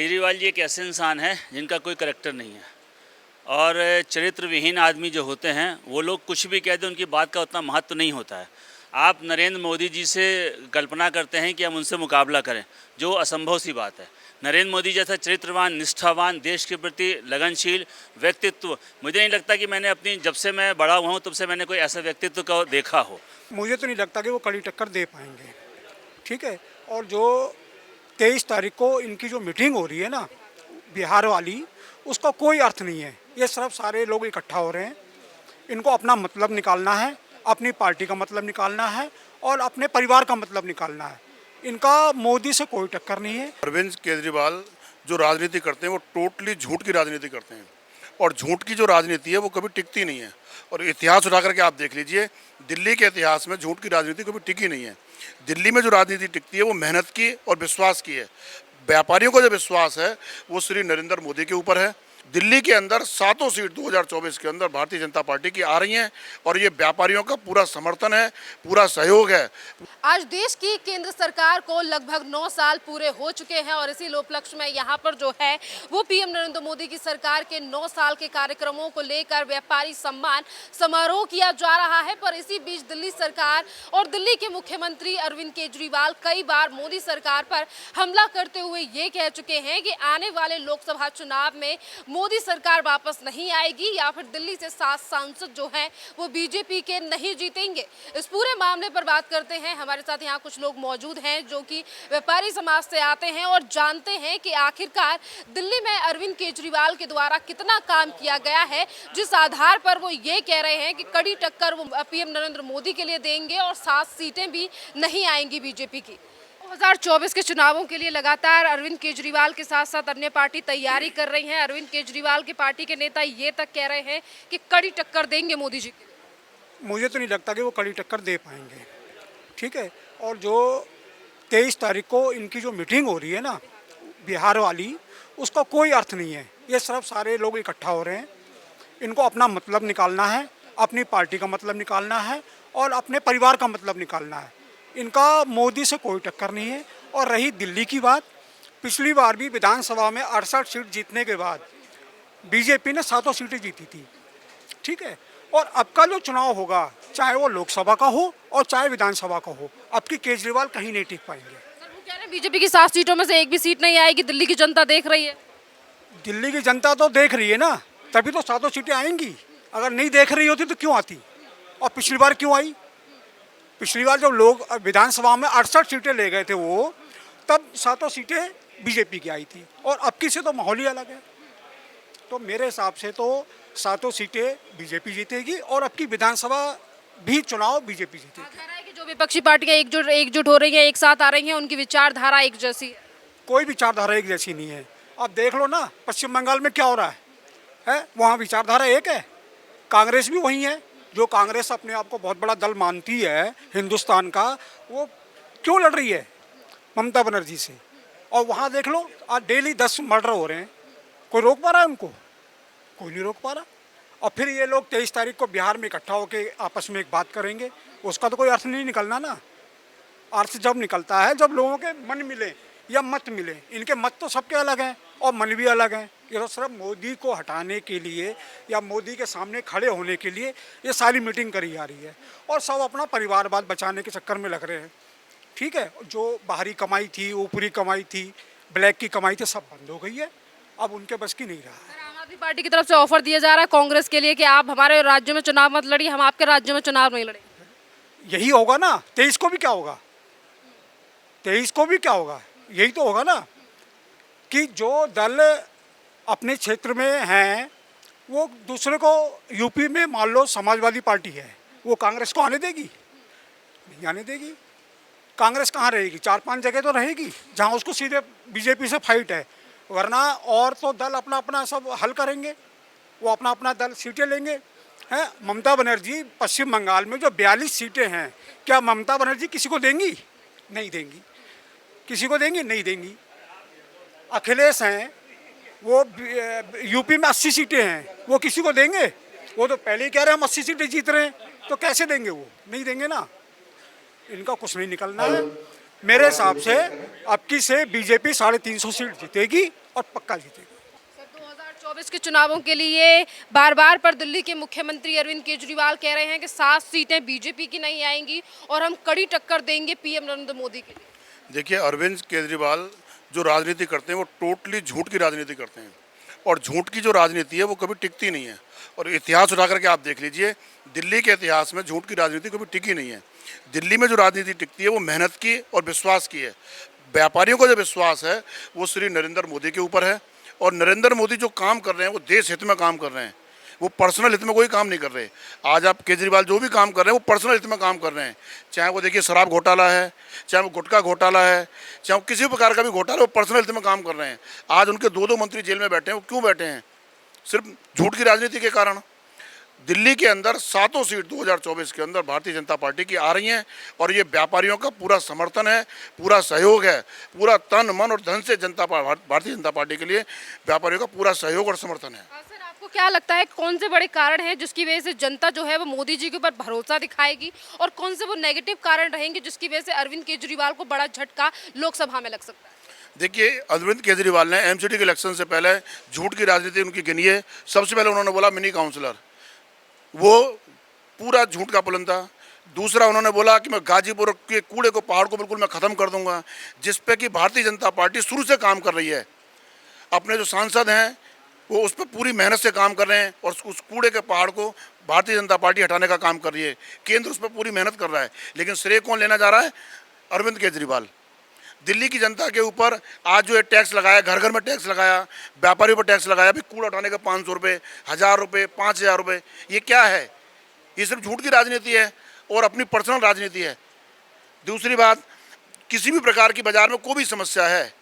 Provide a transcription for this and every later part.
केजरीवाल जी एक ऐसे इंसान है जिनका कोई करैक्टर नहीं है और चरित्र विहीन आदमी जो होते हैं वो लोग कुछ भी कह दें उनकी बात का उतना महत्व नहीं होता है। आप नरेंद्र मोदी जी से कल्पना करते हैं कि हम उनसे मुकाबला करें, जो असंभव सी बात है। नरेंद्र मोदी जैसा चरित्रवान, निष्ठावान, देश के प्रति लगनशील व्यक्तित्व मुझे नहीं लगता कि मैंने अपनी जब से मैं बड़ा हुआ हूँ तब से मैंने कोई ऐसा व्यक्तित्व को देखा हो। मुझे तो नहीं लगता कि वो कड़ी टक्कर दे पाएंगे। ठीक है। और जो 23 तारीख को इनकी जो मीटिंग हो रही है ना बिहार वाली, उसका कोई अर्थ नहीं है। ये सिर्फ सारे लोग इकट्ठा हो रहे हैं, इनको अपना मतलब निकालना है, अपनी पार्टी का मतलब निकालना है और अपने परिवार का मतलब निकालना है। इनका मोदी से कोई टक्कर नहीं है। अरविंद केजरीवाल जो राजनीति करते हैं वो टोटली झूठ की राजनीति करते हैं और झूठ की जो राजनीति है वो कभी टिकती नहीं है। और इतिहास उठा करके आप देख लीजिए, दिल्ली के इतिहास में झूठ की राजनीति कभी टिकी नहीं है। दिल्ली में जो राजनीति टिकती है वो मेहनत की और विश्वास की है। व्यापारियों का जो विश्वास है वो श्री नरेंद्र मोदी के ऊपर है। दिल्ली के अंदर 7 सीट 2024 के अंदर भारतीय जनता पार्टी की आ रही हैं और ये व्यापारियों का पूरा समर्थन है, पूरा सहयोग है। आज देश की केंद्र सरकार को लगभग 9 साल पूरे हो चुके हैं और इसी उपलक्ष्य में यहाँ पर जो है वो पीएम नरेंद्र मोदी की सरकार के 9 साल के कार्यक्रमों को लेकर व्यापारी सम्मान समारोह किया जा रहा है। पर इसी बीच दिल्ली सरकार और दिल्ली के मुख्यमंत्री अरविंद केजरीवाल कई बार मोदी सरकार पर हमला करते हुए ये कह चुके हैं कि आने वाले लोकसभा चुनाव में मोदी सरकार वापस नहीं आएगी या फिर दिल्ली से 7 सांसद जो हैं वो बीजेपी के नहीं जीतेंगे। इस पूरे मामले पर बात करते हैं। हमारे साथ यहाँ कुछ लोग मौजूद हैं जो कि व्यापारी समाज से आते हैं और जानते हैं कि आखिरकार दिल्ली में अरविंद केजरीवाल के द्वारा कितना काम किया गया है, जिस आधार पर वो ये कह रहे हैं कि कड़ी टक्कर वो पीएम नरेंद्र मोदी के लिए देंगे और 7 सीटें भी नहीं आएंगी बीजेपी की। 2024 के चुनावों के लिए लगातार अरविंद केजरीवाल के साथ साथ अन्य पार्टी तैयारी कर रही हैं। अरविंद केजरीवाल की पार्टी के नेता ये तक कह रहे हैं कि कड़ी टक्कर देंगे मोदी जी की। मुझे तो नहीं लगता कि वो कड़ी टक्कर दे पाएंगे। ठीक है। और जो 23 तारीख को इनकी जो मीटिंग हो रही है ना बिहार वाली, उसका कोई अर्थ नहीं है। ये सिर्फ सारे लोग इकट्ठा हो रहे हैं, इनको अपना मतलब निकालना है, अपनी पार्टी का मतलब निकालना है और अपने परिवार का मतलब निकालना है। इनका मोदी से कोई टक्कर नहीं है। और रही दिल्ली की बात, पिछली बार भी विधानसभा में 68 सीट जीतने के बाद बीजेपी ने 7 सीटें जीती थी। ठीक है। और अब का जो चुनाव होगा, चाहे वो लोकसभा का हो और चाहे विधानसभा का हो, अब की केजरीवाल कहीं नहीं टिक पाएंगे। सर वो कह रहे हैं बीजेपी की 7 सीटों में से एक भी सीट नहीं आएगी, दिल्ली की जनता देख रही है। दिल्ली की जनता तो देख रही है ना, तभी तो 7 सीटें आएंगी। अगर नहीं देख रही होती तो क्यों आती? और पिछली बार क्यों आई? पिछली बार जब लोग विधानसभा में 68 सीटें ले गए थे वो, तब 7 सीटें बीजेपी की आई थी और अब की से तो माहौल ही अलग है। तो मेरे हिसाब से तो 7 सीटें बीजेपी जीतेगी और अब की विधानसभा भी चुनाव बीजेपी जीतेगी। कह रहा है कि जो विपक्षी पार्टियां एकजुट हो रही हैं, एक साथ आ रही हैं, उनकी विचारधारा एक जैसी है। कोई विचारधारा एक जैसी नहीं है। अब देख लो ना पश्चिम बंगाल में क्या हो रहा है? वहाँ विचारधारा एक है, कांग्रेस भी वही है। जो कांग्रेस अपने आप को बहुत बड़ा दल मानती है हिंदुस्तान का, वो क्यों लड़ रही है ममता बनर्जी से? और वहाँ देख लो आज डेली 10 मर्डर हो रहे हैं, कोई रोक पा रहा है उनको? कोई नहीं रोक पा रहा। और फिर ये लोग 23 तारीख को बिहार में इकट्ठा होकर आपस में एक बात करेंगे, उसका तो कोई अर्थ नहीं निकलना ना। अर्थ जब निकलता है जब लोगों के मन मिले या मत मिले। इनके मत तो सबके अलग हैं और मन भी अलग हैं। ये तो सिर्फ मोदी को हटाने के लिए या मोदी के सामने खड़े होने के लिए ये सारी मीटिंग करी जा रही है और सब अपना परिवारवाद बचाने के चक्कर में लग रहे हैं। ठीक है। जो बाहरी कमाई थी, ऊपरी कमाई थी, ब्लैक की कमाई थी, सब बंद हो गई है। अब उनके बस की नहीं रहा है। आम आदमी पार्टी की तरफ से ऑफर दिया जा रहा है कांग्रेस के लिए कि आप हमारे राज्य में चुनाव मत लड़िए, हम आपके राज्य में चुनाव नहीं लड़ेंगे। यही होगा ना। 23 को भी क्या होगा? 23 को भी क्या होगा? यही तो होगा ना कि जो दल अपने क्षेत्र में हैं वो दूसरे को, यूपी में मान लो समाजवादी पार्टी है, वो कांग्रेस को आने देगी? नहीं आने देगी। कांग्रेस कहाँ रहेगी? 4-5 जगह तो रहेगी जहाँ उसको सीधे बीजेपी से फाइट है, वरना और तो दल अपना अपना सब हल करेंगे, वो अपना अपना दल सीटें लेंगे। हैं ममता बनर्जी पश्चिम बंगाल में जो 42 सीटें हैं, क्या ममता बनर्जी किसी को देंगी? नहीं देंगी। किसी को देंगी? नहीं देंगी। अखिलेश हैं, वो यूपी में 80 सीटें हैं, वो किसी को देंगे? वो तो पहले ही कह रहे हैं हम 80 सीटें जीत रहे हैं, तो कैसे देंगे? वो नहीं देंगे ना। इनका कुछ नहीं निकलना है। मेरे हिसाब से अब की से बीजेपी 350 सीट जीतेगी और पक्का जीतेगा। सर 2024 के चुनावों के लिए बार बार पर दिल्ली के मुख्यमंत्री अरविंद केजरीवाल कह रहे हैं कि 7 सीटें बीजेपी की नहीं आएंगी और हम कड़ी टक्कर देंगे पीएम नरेंद्र मोदी के लिए। देखिए, अरविंद केजरीवाल जो राजनीति करते हैं वो टोटली झूठ की राजनीति करते हैं, और झूठ की जो राजनीति है वो कभी टिकती नहीं है। और इतिहास उठा करके आप देख लीजिए, दिल्ली के इतिहास में झूठ की राजनीति कभी टिकी नहीं है। दिल्ली में जो राजनीति टिकती है वो मेहनत की और विश्वास की है। व्यापारियों का जो विश्वास है वो श्री नरेंद्र मोदी के ऊपर है, और नरेंद्र मोदी जो काम कर रहे हैं वो देश हित में काम कर रहे हैं, वो पर्सनल हित में कोई काम नहीं कर रहे। आज आप केजरीवाल जो भी काम कर रहे हैं वो पर्सनल हित में काम कर रहे हैं, चाहे वो देखिए शराब घोटाला है, चाहे वो गुटखा घोटाला है, चाहे वो किसी प्रकार का भी घोटाला, वो पर्सनल हित में काम कर रहे हैं। आज उनके दो मंत्री जेल में बैठे हैं, वो क्यों बैठे हैं? सिर्फ झूठ की राजनीति के कारण। दिल्ली के अंदर 7 सीट 2024 के अंदर भारतीय जनता पार्टी की आ रही हैं, और ये व्यापारियों का पूरा समर्थन है, पूरा सहयोग है, पूरा तन मन और धन से भारतीय जनता पार्टी के लिए व्यापारियों का पूरा सहयोग और समर्थन है। सर आपको क्या लगता है कौन से बड़े कारण हैं जिसकी वजह से जनता जो है वो मोदी जी के ऊपर भरोसा दिखाएगी, और कौन से वो नेगेटिव कारण रहेंगे जिसकी वजह से अरविंद केजरीवाल को बड़ा झटका लोकसभा में लग सकता है? देखिए, अरविंद केजरीवाल ने एमसीडी के इलेक्शन से पहले झूठ की राजनीति उनकी गिनी है। सबसे पहले उन्होंने बोला मिनी काउंसलर, वो पूरा झूठ का पुलन था। दूसरा उन्होंने बोला कि मैं गाजीपुर के कूड़े को, पहाड़ को बिल्कुल मैं ख़त्म कर दूंगा, जिस पे कि भारतीय जनता पार्टी शुरू से काम कर रही है। अपने जो सांसद हैं वो उस पर पूरी मेहनत से काम कर रहे हैं, और उस कूड़े के पहाड़ को भारतीय जनता पार्टी हटाने का काम कर रही है। केंद्र उस पर पूरी मेहनत कर रहा है, लेकिन श्रेय कौन लेना जा रहा है? अरविंद केजरीवाल। दिल्ली की जनता के ऊपर आज जो ये टैक्स लगाया, घर घर में टैक्स लगाया, व्यापारियों पर टैक्स लगाया, अभी कूड़ा उठाने का 500 रुपये, 1000 रुपये, 5000 रुपये, ये क्या है? ये सिर्फ झूठ की राजनीति है और अपनी पर्सनल राजनीति है। दूसरी बात, किसी भी प्रकार की बाजार में कोई भी समस्या है,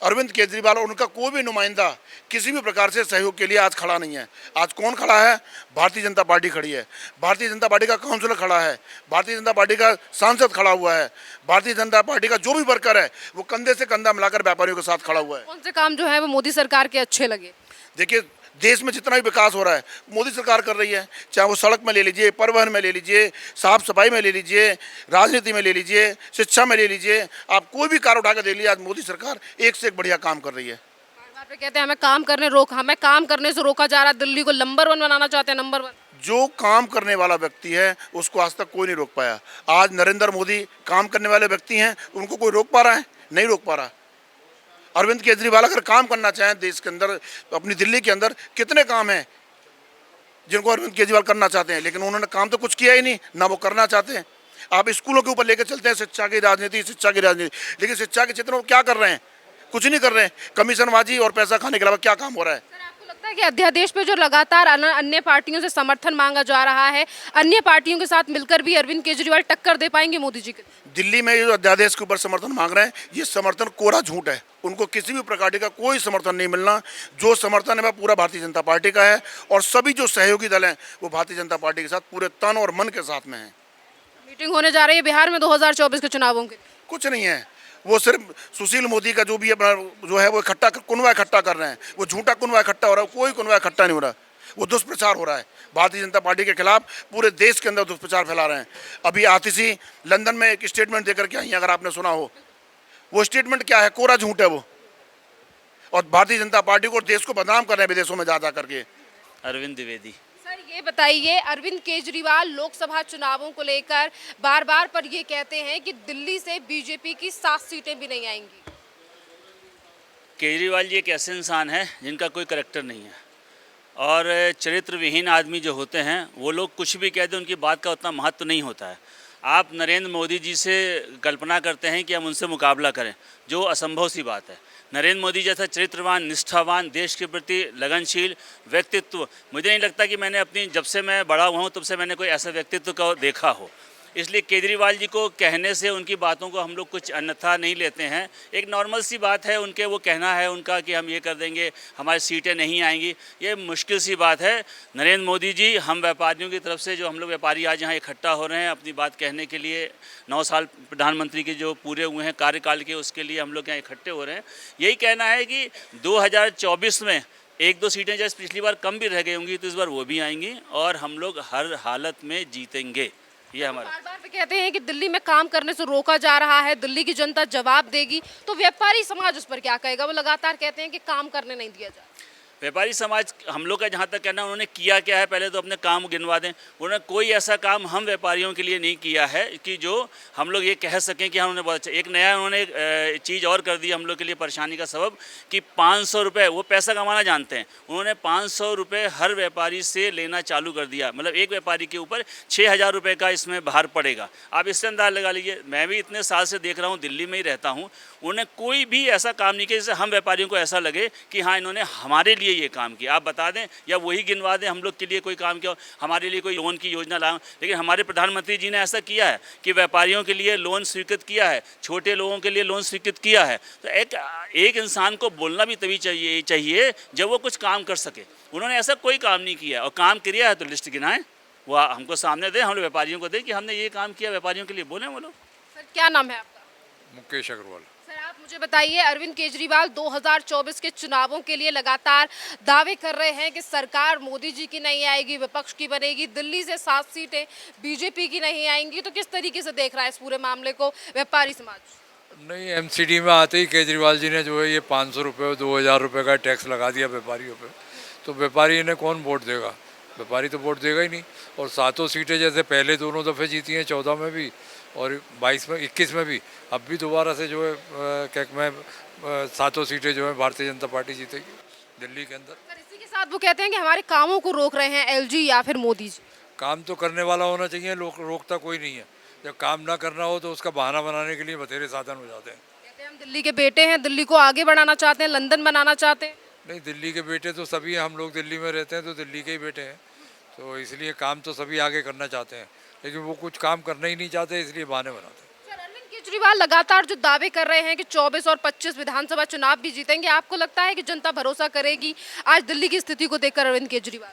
अरविंद केजरीवाल और उनका कोई भी नुमाइंदा किसी भी प्रकार से सहयोग के लिए आज खड़ा नहीं है। आज कौन खड़ा है? भारतीय जनता पार्टी खड़ी है, भारतीय जनता पार्टी का काउंसिलर खड़ा है, भारतीय जनता पार्टी का सांसद खड़ा हुआ है, भारतीय जनता पार्टी का जो भी वर्कर है वो कंधे से कंधा मिलाकर व्यापारियों के साथ खड़ा हुआ है। कौन से काम जो है वो मोदी सरकार के अच्छे लगे? देखिए, देश में जितना भी विकास हो रहा है मोदी सरकार कर रही है, चाहे वो सड़क में ले लीजिए, परिवहन में ले लीजिए, साफ सफाई में ले लीजिए, राजनीति में ले लीजिए, शिक्षा में ले लीजिए, आप कोई भी कार्य उठा कर देख लीजिए, आज मोदी सरकार एक से एक बढ़िया काम कर रही है। बार बार कहते हैं हमें काम करने से रोका जा रहा है, दिल्ली को नंबर 1 बनाना चाहते हैं, नंबर 1। जो काम करने वाला व्यक्ति है उसको आज तक कोई नहीं रोक पाया। आज नरेंद्र मोदी काम करने वाले व्यक्ति हैं, उनको कोई रोक पा रहा है? नहीं रोक पा रहा। अरविंद केजरीवाल अगर काम करना चाहें देश के अंदर, अपनी दिल्ली के अंदर कितने काम हैं जिनको अरविंद केजरीवाल करना चाहते हैं, लेकिन उन्होंने काम तो कुछ किया ही नहीं, ना वो करना चाहते हैं। आप स्कूलों के ऊपर लेकर चलते हैं शिक्षा की राजनीति, लेकिन शिक्षा के क्षेत्र में क्या कर रहे हैं? कुछ नहीं कर रहे हैं। कमीशनबाजी और पैसा खाने के अलावा क्या काम हो रहा है? सर आपको लगता है कि अध्यादेश पे जो लगातार अन्य पार्टियों से समर्थन मांगा जा रहा है, अन्य पार्टियों के साथ मिलकर भी अरविंद केजरीवाल टक्कर दे पाएंगे मोदी जी के? दिल्ली में जो अध्यादेश के ऊपर समर्थन मांग रहे हैं, ये समर्थन कोरा झूठ है। उनको किसी भी प्रकार का कोई समर्थन नहीं मिलना। जो समर्थन है वह पूरा भारतीय जनता पार्टी का है, और सभी जो सहयोगी दल हैं वो भारतीय जनता पार्टी के साथ पूरे तन और मन के साथ में हैं। मीटिंग होने जा रही है बिहार में 2024 के चुनावों के? कुछ नहीं है, वो सिर्फ सुशील मोदी का जो भी अपना जो है वो कुनवा इकट्ठा कर रहे हैं। वो झूठा कुनवा इकट्ठा हो रहा है, कोई कुनवा इकट्ठा नहीं हो रहा, वो दुष्प्रचार हो रहा है। भारतीय जनता पार्टी के खिलाफ पूरे देश के अंदर दुष्प्रचार फैला रहे हैं। अभी आतिशी लंदन में एक स्टेटमेंट देकर के आई, अगर आपने सुना हो, वो स्टेटमेंट क्या है? कोरा झूठ है वो, और भारतीय जनता पार्टी को, देश को बदनाम कर रहे हैं विदेशों में जा करके। अरविंद द्विवेदी। सर ये बताइए, अरविंद केजरीवाल लोकसभा चुनावों को लेकर बार बार पर ये कहते हैं कि दिल्ली से बीजेपी की 7 सीटें भी नहीं आएंगी। केजरीवाल जी एक ऐसे इंसान है जिनका कोई करैक्टर नहीं है, और चरित्र विहीन आदमी जो होते हैं वो लोग कुछ भी कह दें, उनकी बात का उतना महत्व नहीं होता है। आप नरेंद्र मोदी जी से कल्पना करते हैं कि हम उनसे मुकाबला करें, जो असंभव सी बात है। नरेंद्र मोदी जैसा चरित्रवान, निष्ठावान, देश के प्रति लगनशील व्यक्तित्व मुझे नहीं लगता कि मैंने जब से मैं बड़ा हुआ हूँ तब से मैंने कोई ऐसा व्यक्तित्व को देखा हो। इसलिए केजरीवाल जी को कहने से उनकी बातों को हम लोग कुछ अन्यथा नहीं लेते हैं। एक नॉर्मल सी बात है, उनके वो कहना है उनका कि हम ये कर देंगे, हमारी सीटें नहीं आएंगी, ये मुश्किल सी बात है। नरेंद्र मोदी जी हम व्यापारियों की तरफ से, जो हम लोग व्यापारी आज यहाँ इकट्ठा हो रहे हैं अपनी बात कहने के लिए, 9 साल प्रधानमंत्री के जो पूरे हुए हैं कार्यकाल के, उसके लिए हम लोग यहाँ इकट्ठे हो रहे हैं। यही कहना है कि 2024 में 1-2 सीटें जैसे पिछली बार कम भी रह गई होंगी तो इस बार वो भी आएंगी, और हम लोग हर हालत में जीतेंगे। ये हमारा। बार बार वे कहते हैं कि दिल्ली में काम करने से रोका जा रहा है, दिल्ली की जनता जवाब देगी, तो व्यापारी समाज उस पर क्या कहेगा? वो लगातार कहते हैं कि काम करने नहीं दिया जा रहा। व्यापारी समाज हम लोग का जहाँ तक कहना है, उन्होंने किया क्या है पहले तो अपने काम गिनवा दें। उन्होंने कोई ऐसा काम हम व्यापारियों के लिए नहीं किया है कि जो हम लोग ये कह सकें कि हमने बहुत अच्छा। एक नया उन्होंने चीज़ और कर दी हम लोग के लिए परेशानी का सबब कि 500 रुपये, वो पैसा कमाना जानते हैं, उन्होंने 500 रुपये हर व्यापारी से लेना चालू कर दिया। मतलब एक व्यापारी के ऊपर 6,000 रुपये का इसमें भार पड़ेगा। आप इससे अंदाज़ लगा लीजिए। मैं भी इतने साल से देख रहा हूँ, दिल्ली में ही रहता हूँ, उन्होंने कोई भी ऐसा काम नहीं किया जिससे हम व्यापारियों को ऐसा लगे कि हाँ इन्होंने हमारे लिए ये काम किया। आप बता दें या वही गिनवा दें हम लोग के लिए कोई काम किया, हमारे लिए कोई लोन की योजना लाए। लेकिन हमारे प्रधानमंत्री जी ने ऐसा किया है कि व्यापारियों के लिए लोन स्वीकृत किया है, छोटे लोगों के लिए लोन स्वीकृत किया है। तो एक इंसान को बोलना भी तभी चाहिए जब वो कुछ काम कर सके। उन्होंने ऐसा कोई काम नहीं किया, और काम किया है तो लिस्ट गिनाएं, वह हमको सामने दें, हम लोग व्यापारियों को दें कि हमने ये काम किया। व्यापारियों के लिए बोलें वो लोग। सर क्या नाम है आपका? मुकेश अग्रवाल। सर आप मुझे बताइए, अरविंद केजरीवाल 2024 के चुनावों के लिए लगातार दावे कर रहे हैं कि सरकार मोदी जी की नहीं आएगी, विपक्ष की बनेगी, दिल्ली से 7 सीटें बीजेपी की नहीं आएंगी। तो किस तरीके से देख रहा है इस पूरे मामले को व्यापारी समाज? नहीं, एमसीडी में आते ही केजरीवाल जी ने जो है ये 500 रुपये और 2,000 रुपये का टैक्स लगा दिया व्यापारियों पे, तो व्यापारी इन्हें कौन वोट देगा? व्यापारी तो वोट देगा ही नहीं। और 7 सीटें जैसे पहले दोनों दफ़े जीती हैं, 14 में भी और 22 में, 21 में भी, अब भी दोबारा से जो है क्या मैं 7 सीटें जो है भारतीय जनता पार्टी जीतेगी दिल्ली के अंदर। सर इसी के साथ वो कहते हैं कि हमारे कामों को रोक रहे हैं एलजी या फिर मोदी जी। काम तो करने वाला होना चाहिए, रोकता कोई नहीं है। जब काम ना करना हो तो उसका बहाना बनाने के लिए बथेरे साधन हो जाते हैं। कहते हैं हम दिल्ली के बेटे हैं, दिल्ली को आगे बढ़ाना चाहते हैं, लंदन बनाना चाहते हैं। नहीं, दिल्ली के बेटे तो सभी हैं, हम लोग दिल्ली में रहते हैं तो दिल्ली के ही बेटे हैं, तो इसलिए काम तो सभी आगे करना चाहते हैं, लेकिन वो कुछ काम करना ही नहीं चाहते, इसलिए बहाने बनाते हैं। सर अरविंद केजरीवाल लगातार जो दावे कर रहे हैं कि 24 और 25 विधानसभा चुनाव भी जीतेंगे, आपको लगता है कि जनता भरोसा करेगी आज दिल्ली की स्थिति को देखकर अरविंद केजरीवाल?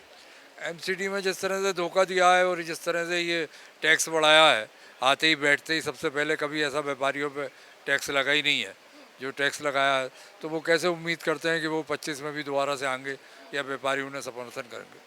एमसीडी में जिस तरह से धोखा दिया है और जिस तरह से ये टैक्स बढ़ाया है, आते ही बैठते ही सबसे पहले कभी ऐसा व्यापारियों पे टैक्स लगा ही नहीं है जो टैक्स लगाया है, तो वो कैसे उम्मीद करते हैं कि वो 25 में भी दोबारा से आएंगे या व्यापारी उन्हें समर्थन करेंगे?